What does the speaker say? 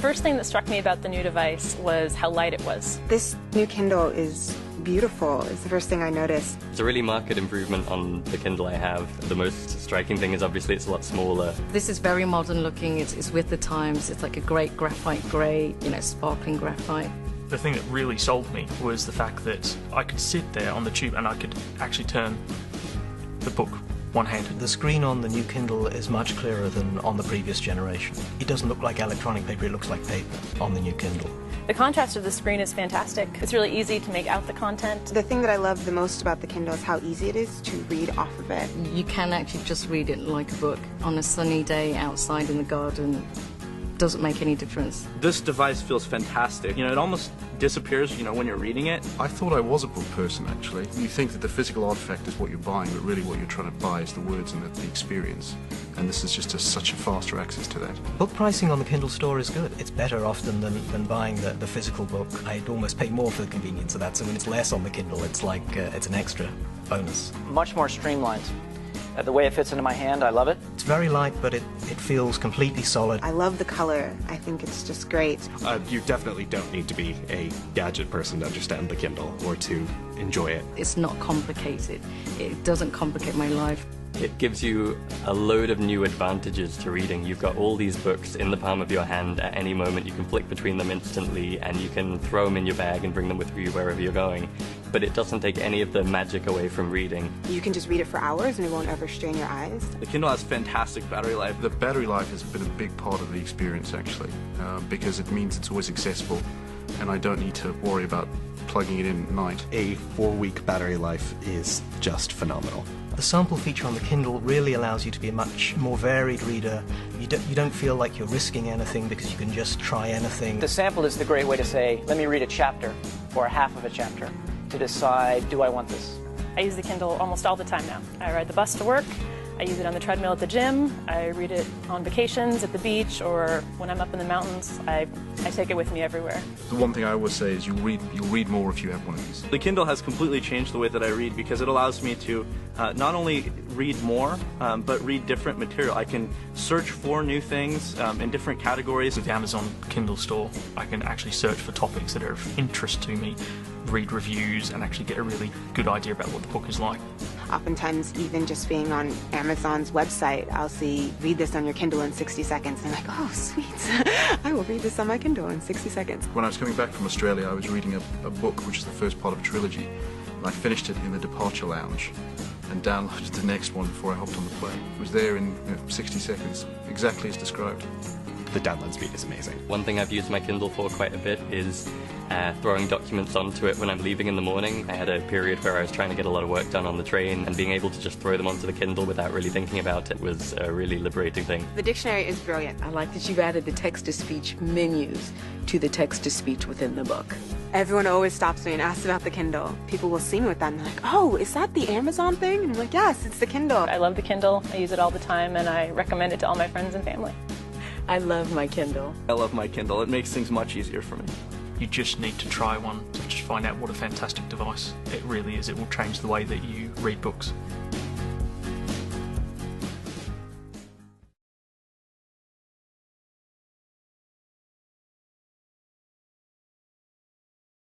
first thing that struck me about the new device was how light it was. This new Kindle is beautiful. It's the first thing I noticed. It's a really marked improvement on the Kindle I have. The most striking thing is obviously it's a lot smaller. This is very modern looking, it's with the times, it's like a great graphite grey, sparkling graphite. The thing that really sold me was the fact that I could sit there on the tube and I could actually turn the book one-handed. The screen on the new Kindle is much clearer than on the previous generation. It doesn't look like electronic paper, it looks like paper on the new Kindle. The contrast of the screen is fantastic. It's really easy to make out the content. The thing that I love the most about the Kindle is how easy it is to read off of it. You can actually just read it like a book on a sunny day outside in the garden. Doesn't make any difference. This device feels fantastic. It almost disappears, when you're reading it. I thought I was a book person, actually. You think that the physical artifact is what you're buying, but really what you're trying to buy is the words and the experience. And this is just such a faster access to that. Book pricing on the Kindle store is good. It's better often than buying the physical book. I'd almost pay more for the convenience of that, so when it's less on the Kindle, it's like it's an extra bonus. Much more streamlined. The way it fits into my hand, I love it. It's very light, but it feels completely solid. I love the color. I think it's just great. You definitely don't need to be a gadget person to understand the Kindle or to enjoy it. It's not complicated. It doesn't complicate my life. It gives you a load of new advantages to reading. You've got all these books in the palm of your hand at any moment. You can flick between them instantly and you can throw them in your bag and bring them with you wherever you're going. But it doesn't take any of the magic away from reading. You can just read it for hours and it won't ever strain your eyes. The Kindle has fantastic battery life. The battery life has been a big part of the experience, actually, because it means it's always accessible and I don't need to worry about plugging it in at night. A 4-week battery life is just phenomenal. The sample feature on the Kindle really allows you to be a much more varied reader. You don't feel like you're risking anything because you can just try anything. The sample is the great way to say, let me read a chapter or a half of a chapter to decide, do I want this? I use the Kindle almost all the time now. I ride the bus to work, I use it on the treadmill at the gym, I read it on vacations at the beach, or when I'm up in the mountains, I take it with me everywhere. The one thing I always say is you'll read more if you have one of these. The Kindle has completely changed the way that I read because it allows me to not only read more, but read different material. I can search for new things in different categories. With the Amazon Kindle store, I can actually search for topics that are of interest to me, read reviews, and actually get a really good idea about what the book is like. Oftentimes, even just being on Amazon's website, I'll see, read this on your Kindle in 60 seconds. And I'm like, oh, sweet. I will read this on my Kindle in 60 seconds. When I was coming back from Australia, I was reading a book, which is the first part of a trilogy, and I finished it in the departure lounge and downloaded the next one before I hopped on the plane. It was there in 60 seconds, exactly as described. The download speed is amazing. One thing I've used my Kindle for quite a bit is throwing documents onto it when I'm leaving in the morning. I had a period where I was trying to get a lot of work done on the train, and being able to just throw them onto the Kindle without really thinking about it was a really liberating thing. The dictionary is brilliant. I like that you've added the text-to-speech menus to the text-to-speech within the book. Everyone always stops me and asks about the Kindle. People will see me with that and they're like, oh, is that the Amazon thing? And I'm like, yes, it's the Kindle. I love the Kindle. I use it all the time and I recommend it to all my friends and family. I love my Kindle. I love my Kindle. It makes things much easier for me. You just need to try one to just find out what a fantastic device it really is. It will change the way that you read books.